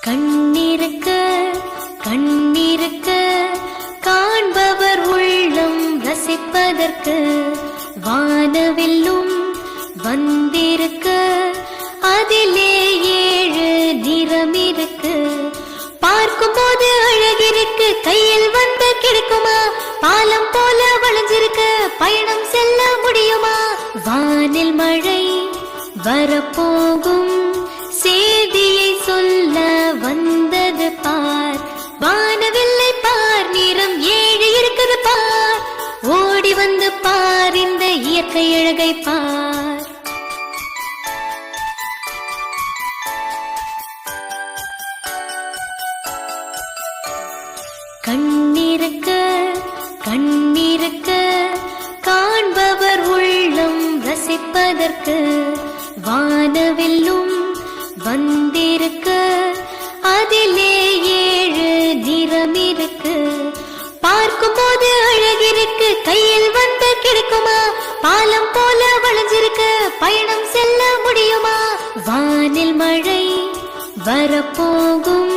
கண்ணிருக்க கண்ணிருக்க காண்பவர் உள்ளம் ரசிப்பதற்கு வானவில்லும் வந்திருக்க அதிலே 7 நிறம் இருக்கு. பார்க்கும் போது அழகிருக்கு, கையில் வந்து கிடைக்குமா? பாலம் போல வளைஞ்சிருக்கு, பயணம் செல்ல முடியுமா? வானில் மழை வரப்போகும் செய்தியை சொல்ல வந்தது பார். வானவில்லை பார், நிறம் 7 இருக்குது பார். ஓடி வந்து பார், இந்த இயற்கை அழகை பார். கண்ணிருக்க கண்ணிருக்க காண்பவர் உள்ளம் ரசிப்பதற்கு வானவில்லும் வந்திருக்க அதிலே 7 நிறம் இருக்கு. பார்க்கும் போது அழகிருக்கு, கையில் வந்து கிடைக்குமா? பாலம் போல வளைஞ்சிருக்கு, பயணம் செல்ல முடியுமா? வானில் மழை வரப்போகும்